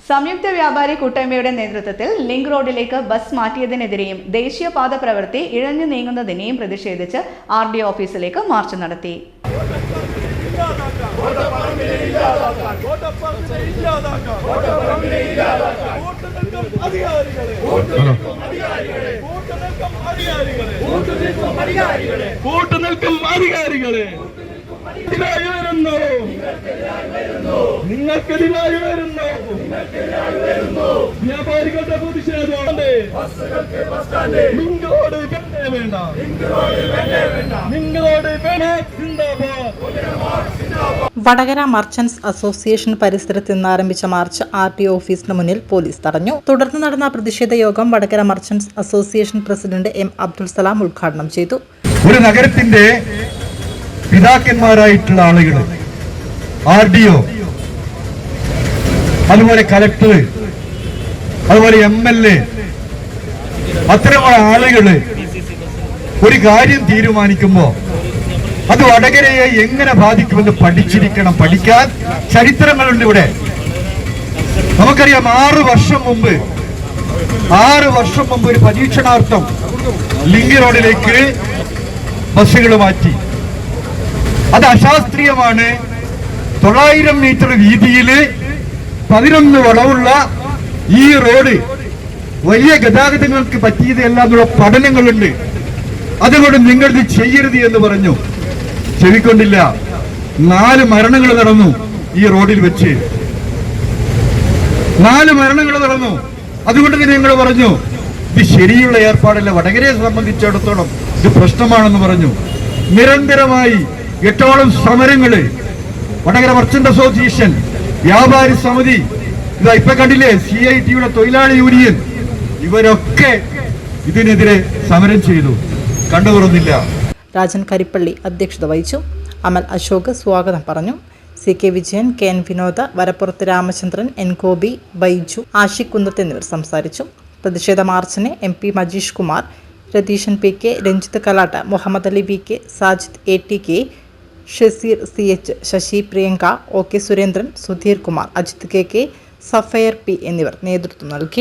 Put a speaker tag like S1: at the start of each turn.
S1: സംയുക്ത വ്യാപാരി കൂട്ടായ്മയുടെ നേതൃത്വത്തിൽ ലിങ്ക് റോഡിലേക്ക് ബസ് മാറ്റിയതിനെതിരെയും ദേശീയപാത പ്രവൃത്തി ഇഴഞ്ഞു നീങ്ങുന്നതിനെയും പ്രതിഷേധിച്ച് RDO ഓഫീസിലേക്ക് മാർച്ച് നടത്തി.
S2: നിങ്ങൾക്കെതിരായി വരുന്നു വ്യാപാരികളുടെ പ്രതിഷേധം.
S3: വടകര മർച്ചന്റ്സ് അസോസിയേഷൻ പരിസരത്ത് നിന്ന് ആരംഭിച്ച മാർച്ച് RDO ഓഫീസിന് മുന്നിൽ പോലീസ് തടഞ്ഞു. തുടർന്ന് നടന്ന പ്രതിഷേധ യോഗം Vadakara merchants association president M. Abdul Salam ഉദ്ഘാടനം ചെയ്തു.
S2: ഒരു നഗരത്തിന്റെ പിതാക്കന്മാരായിട്ടുള്ള ആളുകൾ, RDO, അതുപോലെ കലക്ടർ, അതുപോലെ MLA, അത്തരമുള്ള ആളുകള് ഒരു കാര്യം തീരുമാനിക്കുമ്പോ അത് വടകരയെ എങ്ങനെ ബാധിക്കുമെന്ന് പഠിച്ചിരിക്കണം. പഠിക്കാൻ ചരിത്രങ്ങളുണ്ട് ഇവിടെ. നമുക്കറിയാം, 6 വർഷം മുമ്പ് ഒരു പരീക്ഷണാർത്ഥം ലിങ്ക് റോഡിലേക്ക് ബസ്സുകൾ മാറ്റി. അത് അശാസ്ത്രീയമാണ്. 900 മീറ്റർ വീതിയിൽ 11 വളവുള്ള ഈ റോഡ് വലിയ ഗതാഗതങ്ങൾക്ക് പറ്റിയതല്ല എന്നുള്ള പഠനങ്ങളുണ്ട്. അതുകൊണ്ട് നിങ്ങൾ ഇത് ചെയ്യരുത് എന്ന് പറഞ്ഞു. ചെവിക്കൊണ്ടില്ല. 4 മരണങ്ങൾ നടന്നു ഈ റോഡിൽ വെച്ച്. 4 മരണങ്ങൾ നടന്നു. അതുകൊണ്ട് തന്നെ ഞങ്ങൾ പറഞ്ഞു, ഇത് ശരിയുള്ള ഏർപ്പാടല്ല, വടകരയെ സംബന്ധിച്ചിടത്തോളം ഇത് പ്രശ്നമാണെന്ന് പറഞ്ഞു. നിരന്തരമായി 8ഓളം സമരങ്ങള് വടകര മർച്ചന്റ് അസോസിയേഷൻ, വ്യാപാരി സമിതി, ഇതാ ഇപ്പൊ കണ്ടില്ലേ, CIT-യുടെ തൊഴിലാളി യൂണിയൻ, ഇവരൊക്കെ ഇതിനെതിരെ സമരം ചെയ്തു. കണ്ടുതുറന്നില്ല.
S3: രാജൻ കരിപ്പള്ളി അധ്യക്ഷത വഹിച്ചു. അമൽ അശോക് സ്വാഗതം പറഞ്ഞു. CK വിജയൻ, KN വിനോദ, വരപ്പുറത്ത് രാമചന്ദ്രൻ, N ഗോപി, ബൈജു, ആഷിഖ് കുന്നത്ത് എന്നിവർ സംസാരിച്ചു. പ്രതിഷേധ മാർച്ചിന് MP Majeesh Kumar, Ratheeshan PK, Ranjith Kalatt, Muhammad Ali VK, Sajid ATK, Shaseer CH, Sasi Priyanka, OK Surendran, Sudheer Kumar, Ajith KK, Safayar P എന്നിവർ നേതൃത്വം നൽകി.